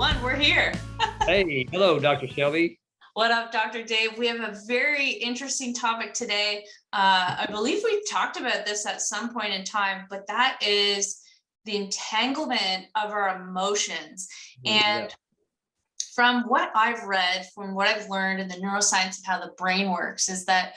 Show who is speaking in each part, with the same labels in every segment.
Speaker 1: One, we're here.
Speaker 2: Hey, hello, Dr. Shelby.
Speaker 1: What up, Dr. Dave? We have a very interesting topic today. I believe we've talked about this at some point in time, but that is the entanglement of our emotions. And from what I've read, from what I've learned in the neuroscience of how the brain works, is that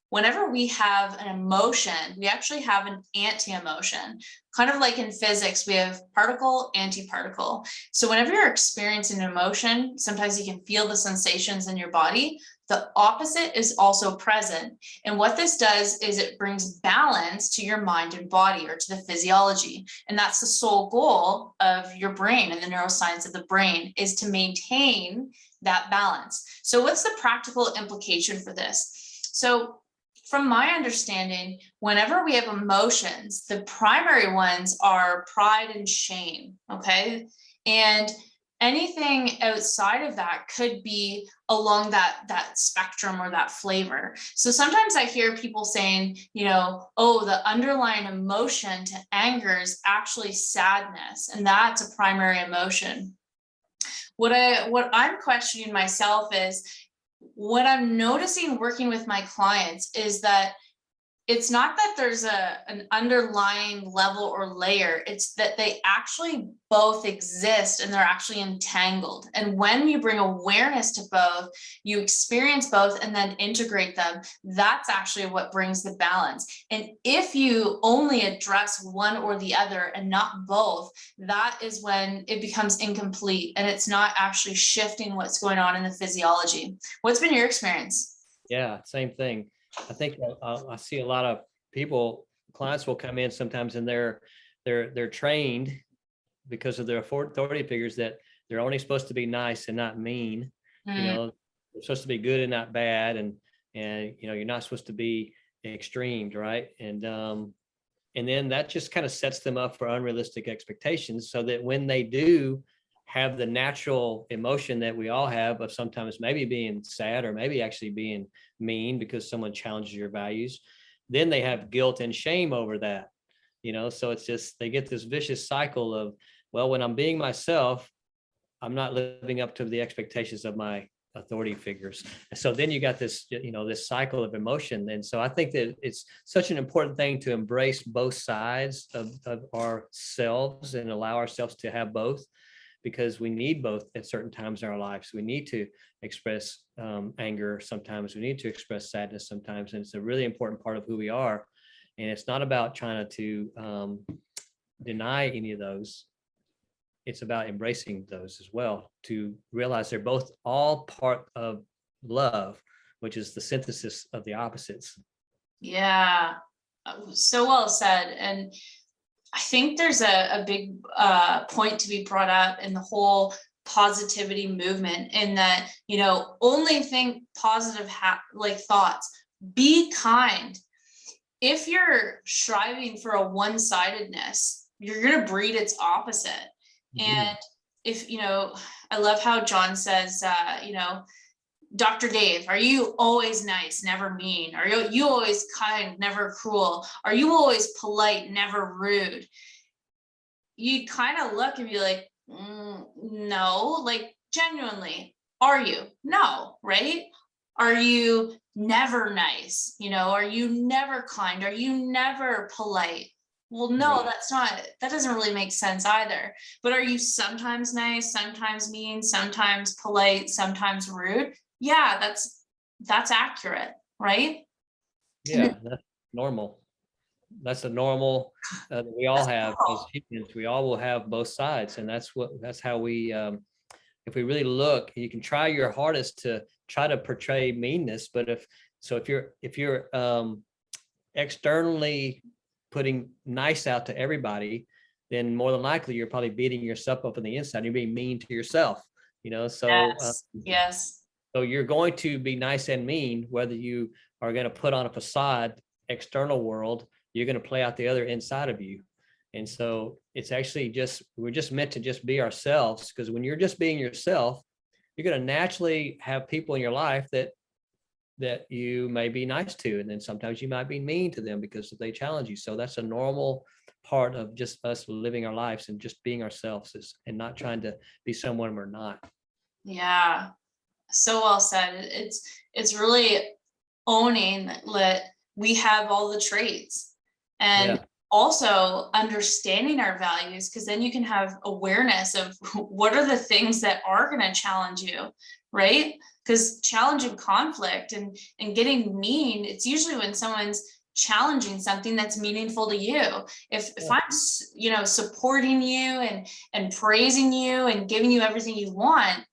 Speaker 1: whenever we have an emotion, we actually have an anti-emotion. Kind of like in physics, we have particle, antiparticle. So whenever you're experiencing an emotion, sometimes you can feel the sensations in your body. The opposite is also present. And what this does is it brings balance to your mind and body, or to the physiology. And that's the sole goal of your brain and the neuroscience of the brain, is to maintain that balance. So what's the practical implication for this? So from my understanding, whenever we have emotions, the primary ones are pride and shame, okay? And anything outside of that could be along that spectrum or that flavor. So sometimes I hear people saying, oh, the underlying emotion to anger is actually sadness, and that's a primary emotion. What I'm questioning myself is, what I'm noticing working with my clients is that it's not that there's an underlying level or layer, it's that they actually both exist and they're actually entangled. And when you bring awareness to both, you experience both and then integrate them, that's actually what brings the balance. And if you only address one or the other and not both, that is when it becomes incomplete and it's not actually shifting what's going on in the physiology. What's been your experience?
Speaker 2: Yeah, same thing. I think I see a lot of clients will come in sometimes, and they're trained because of their authority figures that they're only supposed to be nice and not mean. They're supposed to be good and not bad, and you're not supposed to be extremed, right? And then that just kind of sets them up for unrealistic expectations, so that when they do have the natural emotion that we all have of sometimes maybe being sad or maybe actually being mean because someone challenges your values, then they have guilt and shame over that, so it's just, they get this vicious cycle of, well, when I'm being myself, I'm not living up to the expectations of my authority figures. So then you got this, this cycle of emotion. And so I think that it's such an important thing to embrace both sides of ourselves and allow ourselves to have both, because we need both at certain times in our lives. We need to express anger sometimes. We need to express sadness sometimes. And it's a really important part of who we are. And it's not about trying to deny any of those. It's about embracing those as well, to realize they're both all part of love, which is the synthesis of the opposites.
Speaker 1: Yeah, so well said. And I think there's a big point to be brought up in the whole positivity movement, in that, only think positive thoughts, be kind. If you're striving for a one-sidedness, you're going to breed its opposite. And if, I love how John says, Dr. Dave, are you always nice, never mean? Are you always kind, never cruel? Are you always polite, never rude? You'd kind of look and be like, no, like, genuinely, are you? No, right? Are you never nice? Are you never kind? Are you never polite? Well, no, that doesn't really make sense either. But are you sometimes nice, sometimes mean, sometimes polite, sometimes rude? Yeah, that's accurate, right?
Speaker 2: Yeah, that's normal. That's a normal that we all have as humans. We all will have both sides, and that's how we if we really look, you can try your hardest to try to portray meanness, but if you're externally putting nice out to everybody, then more than likely you're probably beating yourself up on the inside. You're being mean to yourself, so
Speaker 1: yes.
Speaker 2: So you're going to be nice and mean, whether you are going to put on a facade, external world, you're going to play out the other inside of you. And so it's actually we're just meant to just be ourselves, because when you're just being yourself, you're going to naturally have people in your life that you may be nice to. And then sometimes you might be mean to them because they challenge you. So that's a normal part of just us living our lives and just being ourselves and not trying to be someone we're not.
Speaker 1: Yeah, so well said. It's really owning that we have all the traits, and also understanding our values, because then you can have awareness of what are the things that are going to challenge you, right? Because challenging conflict and getting mean, it's usually when someone's challenging something that's meaningful to you. If I'm supporting you and praising you and giving you everything you want,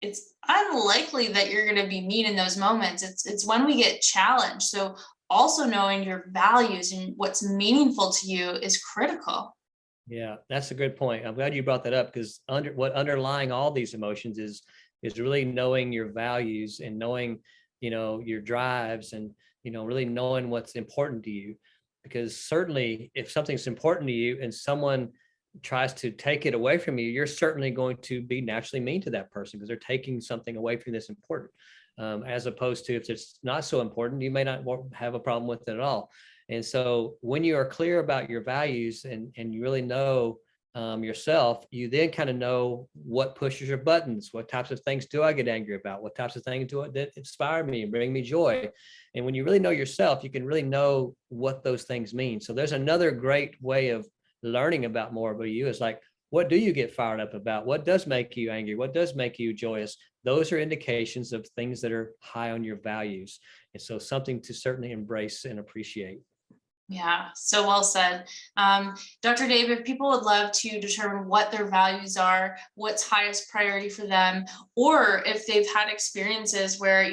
Speaker 1: it's unlikely that you're going to be mean in those moments. It's when we get challenged. So also knowing your values and what's meaningful to you is critical.
Speaker 2: Yeah, that's a good point. I'm glad you brought that up, because underlying all these emotions is really knowing your values and knowing, your drives, and, really knowing what's important to you. Because certainly if something's important to you and someone tries to take it away from you, you're certainly going to be naturally mean to that person, because they're taking something away from you that's important. As opposed to if it's not so important, you may not have a problem with it at all. And so when you are clear about your values and you really know yourself, you then kind of know what pushes your buttons. What types of things do I get angry about? What types of things that inspire me and bring me joy? And when you really know yourself, you can really know what those things mean. So there's another great way of learning about more about you is like, what do you get fired up about? What does make you angry? What does make you joyous? Those are indications of things that are high on your values. And so something to certainly embrace and appreciate.
Speaker 1: Yeah, so well said. Dr. Dave, if people would love to determine what their values are, what's highest priority for them, or if they've had experiences where,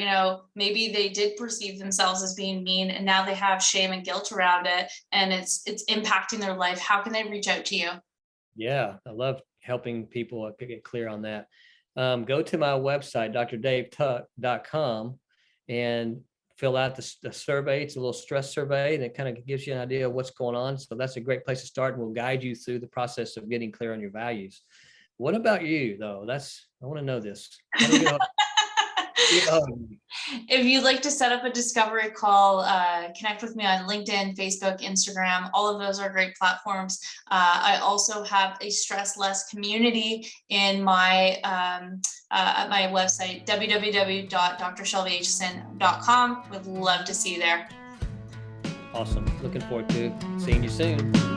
Speaker 1: maybe they did perceive themselves as being mean and now they have shame and guilt around it and it's impacting their life, how can they reach out to you?
Speaker 2: Yeah, I love helping people get clear on that. Go to my website, drdavetuck.com, and fill out the survey. It's a little stress survey, and it kind of gives you an idea of what's going on. So that's a great place to start, and we'll guide you through the process of getting clear on your values. What about you, though? I want to know this. How do we get
Speaker 1: If you'd like to set up a discovery call, connect with me on LinkedIn, Facebook, Instagram. All of those are great platforms. I also have a stress less community in my at my website, www.drshelbyhson.com. Would love to see you there.
Speaker 2: Awesome. Looking forward to seeing you soon.